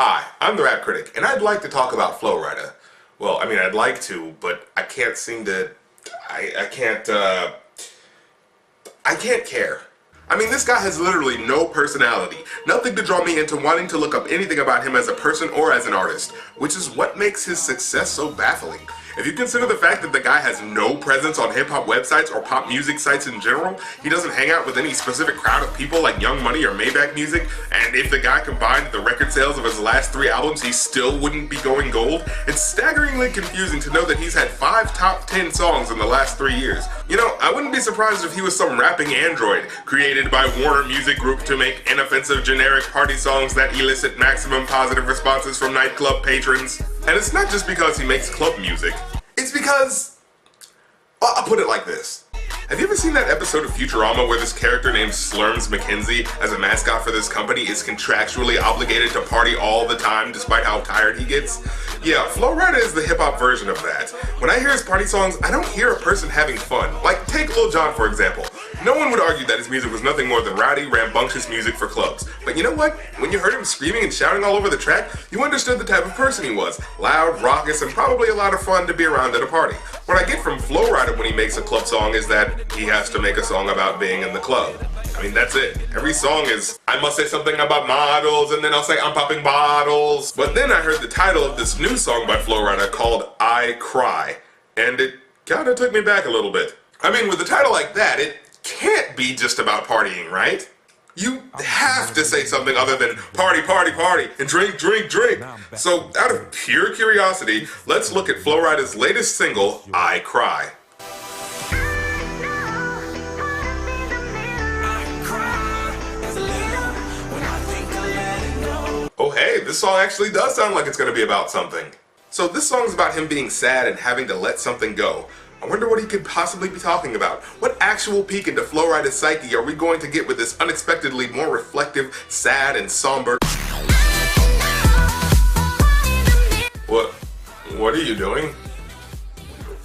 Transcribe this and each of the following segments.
Hi, I'm the Rap Critic, and I'd like to talk about Flo Rida. Well, I mean, I'd like to, but I can't seem to... I can't care. I mean, this guy has literally no personality. Nothing to draw me into wanting to look up anything about him as a person or as an artist, which is what makes his success so baffling. If you consider the fact that the guy has no presence on hip-hop websites or pop music sites in general, he doesn't hang out with any specific crowd of people like Young Money or Maybach Music, and if the guy combined the record sales of his last 3 albums, he still wouldn't be going gold, it's staggeringly confusing to know that he's had 5 top 10 songs in the last 3 years. You know, I wouldn't be surprised if he was some rapping android created by Warner Music Group to make inoffensive generic party songs that elicit maximum positive responses from nightclub patrons. And it's not just because he makes club music. It's because, well, I'll put it like this. Have you ever seen that episode of Futurama where this character named Slurms McKenzie, as a mascot for this company, is contractually obligated to party all the time despite how tired he gets? Yeah, Flo Rida is the hip-hop version of that. When I hear his party songs, I don't hear a person having fun. Like, take Lil Jon for example. No one would argue that his music was nothing more than rowdy, rambunctious music for clubs. But you know what? When you heard him screaming and shouting all over the track, you understood the type of person he was. Loud, raucous, and probably a lot of fun to be around at a party. What I get from Flo Rida when he makes a club song is that he has to make a song about being in the club. I mean, that's it. Every song is, I must say something about models, and then I'll say I'm popping bottles. But then I heard the title of this new song by Flo Rida called I Cry, and it kinda took me back a little bit. I mean, with a title like that, it can't be just about partying, right? You have to say something other than party, party, party, and drink, drink, drink. So, out of pure curiosity, let's look at Flo Rida's latest single, I Cry. Oh hey, this song actually does sound like it's gonna be about something. So this song's about him being sad and having to let something go. I wonder what he could possibly be talking about. What actual peek into Flo Rida's psyche are we going to get with this unexpectedly more reflective, sad, and somber... What are you doing?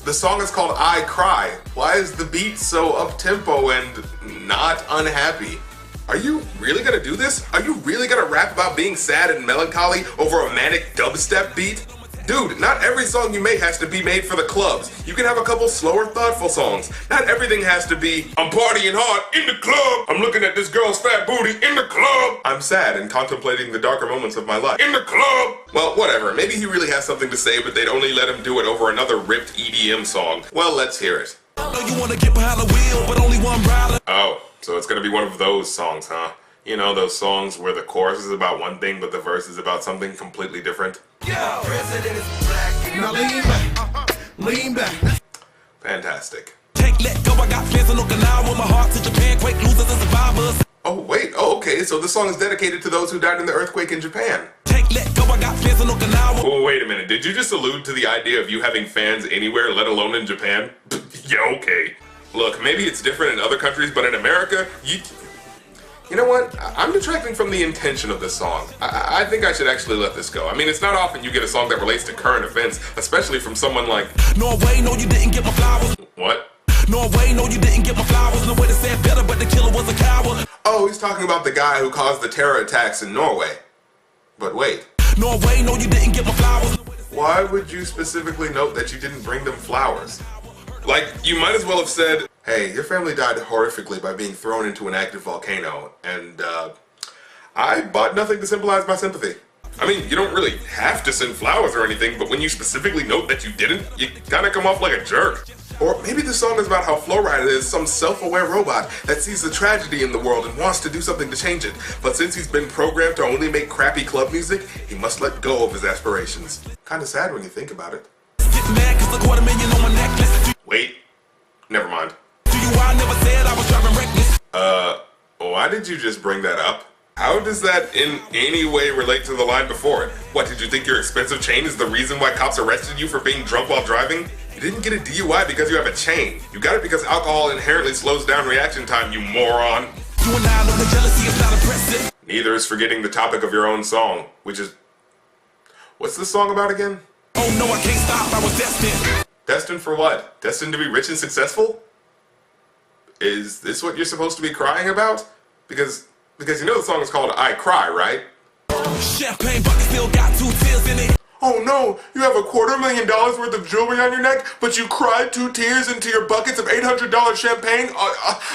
The song is called I Cry. Why is the beat so up-tempo and not unhappy? Are you really gonna do this? Are you really gonna rap about being sad and melancholy over a manic dubstep beat? Dude, not every song you make has to be made for the clubs. You can have a couple slower, thoughtful songs. Not everything has to be, I'm partying hard in the club. I'm looking at this girl's fat booty in the club. I'm sad and contemplating the darker moments of my life in the club. Well, whatever. Maybe he really has something to say, but they'd only let him do it over another ripped EDM song. Well, let's hear it. You wanna get behind the wheel, but only one rider. Oh, so it's gonna be one of those songs, huh? You know, those songs where the chorus is about one thing, but the verse is about something completely different. Yo, president is black. Now lean back, lean back. Fantastic. Take, let go, I got fans in Okinawa with my heart to Japan, quake losers and survivors. Oh, wait, oh, okay, so the song is dedicated to those who died in the earthquake in Japan. Take, let go, I got fans in Okinawa. Oh, wait a minute, did you just allude to the idea of you having fans anywhere, let alone in Japan? Yeah, okay. Look, maybe it's different in other countries, but in America, you know what? I'm detracting from the intention of this song. I think I should actually let this go. I mean, it's not often you get a song that relates to current events, especially from someone like... Norway, no, you didn't get my flowers. What? Norway, no, you didn't get my flowers. No way to say it better, but the killer was a coward. Oh, he's talking about the guy who caused the terror attacks in Norway. But wait. Norway, no, you didn't get my flowers. Why would you specifically note that you didn't bring them flowers? Like, you might as well have said, hey, your family died horrifically by being thrown into an active volcano, and, I bought nothing to symbolize my sympathy. I mean, you don't really have to send flowers or anything, but when you specifically note that you didn't, you kinda come off like a jerk. Or maybe the song is about how Flo Rida is some self-aware robot that sees the tragedy in the world and wants to do something to change it, but since he's been programmed to only make crappy club music, he must let go of his aspirations. Kinda sad when you think about it. Get mad 'cause the $250,000 on my necklace. Wait, never mind. I never said I was driving reckless. Why did you just bring that up? How does that in any way relate to the line before it? What, did you think your expensive chain is the reason why cops arrested you for being drunk while driving? You didn't get a DUI because you have a chain. You got it because alcohol inherently slows down reaction time, you moron. You and I know the jealousy is not impressive. Neither is forgetting the topic of your own song, which is... What's this song about again? Oh no, I can't stop, I was destined. Destined for what? Destined to be rich and successful? Is this what you're supposed to be crying about? Because you know the song is called I Cry, right? Champagne bucket still got 2 tears in it. Oh no, you have $250,000 worth of jewelry on your neck, but you cried 2 tears into your buckets of $800 champagne?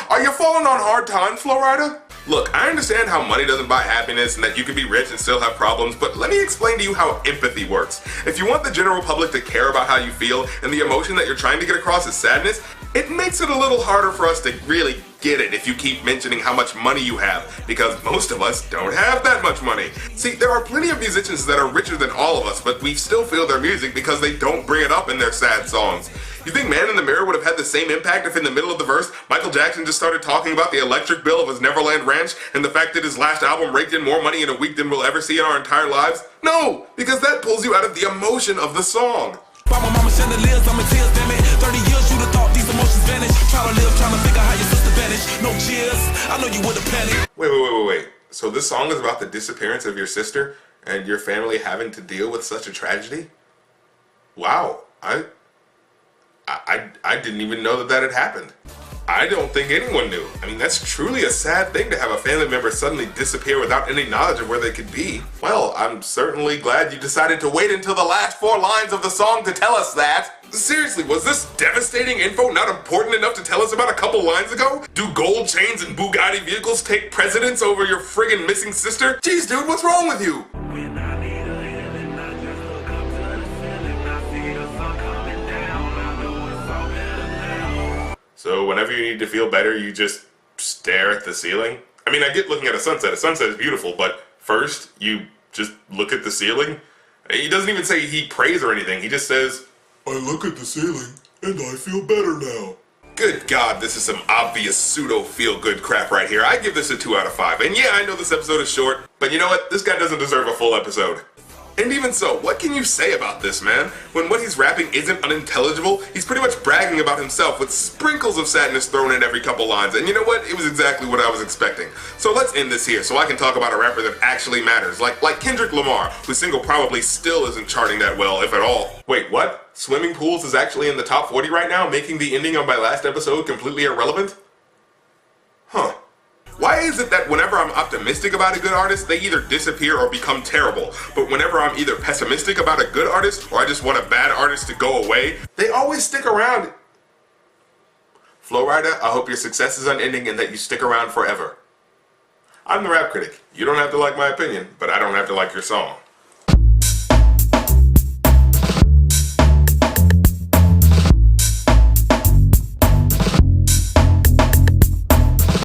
Are you falling on hard times, Flo Rida? Look, I understand how money doesn't buy happiness and that you can be rich and still have problems, but let me explain to you how empathy works. If you want the general public to care about how you feel and the emotion that you're trying to get across is sadness, it makes it a little harder for us to really get it if you keep mentioning how much money you have, because most of us don't have that much money. See, there are plenty of musicians that are richer than all of us, but we still feel their music because they don't bring it up in their sad songs. You think Man in the Mirror would have had the same impact if in the middle of the verse, Michael Jackson just started talking about the electric bill of his Neverland Ranch and the fact that his last album raked in more money in a week than we'll ever see in our entire lives? No, because that pulls you out of the emotion of the song. By my mama chandeliers, I'm in tears, damn it. 30 years, you'd have thought these emotions vanished. Trying to live, trying to figure how your sister vanished. No cheers, I know you would have panicked. Wait. So this song is about the disappearance of your sister and your family having to deal with such a tragedy? Wow, I didn't even know that had happened. I don't think anyone knew. I mean, that's truly a sad thing to have a family member suddenly disappear without any knowledge of where they could be. Well, I'm certainly glad you decided to wait until the last 4 lines of the song to tell us that. Seriously, was this devastating info not important enough to tell us about a couple lines ago? Do gold chains and Bugatti vehicles take precedence over your friggin' missing sister? Jeez, dude, what's wrong with you? So whenever you need to feel better, you just stare at the ceiling? I mean, I get looking at a sunset. A sunset is beautiful, but first, you just look at the ceiling? He doesn't even say he prays or anything. He just says, I look at the ceiling, and I feel better now. Good God, this is some obvious pseudo-feel-good crap right here. I give this a 2 out of 5. And yeah, I know this episode is short, but you know what? This guy doesn't deserve a full episode. And even so, what can you say about this, man? When what he's rapping isn't unintelligible, he's pretty much bragging about himself with sprinkles of sadness thrown in every couple lines. And you know what? It was exactly what I was expecting. So let's end this here so I can talk about a rapper that actually matters, like Kendrick Lamar, whose single probably still isn't charting that well, if at all. Wait, what? Swimming pools is actually in the top 40 right now, making the ending of my last episode completely irrelevant? Huh. Why is it that whenever I'm optimistic about a good artist, they either disappear or become terrible, but whenever I'm either pessimistic about a good artist or I just want a bad artist to go away, they always stick around? Flo Rida, I hope your success is unending and that you stick around forever. I'm the Rap Critic. You don't have to like my opinion, but I don't have to like your song.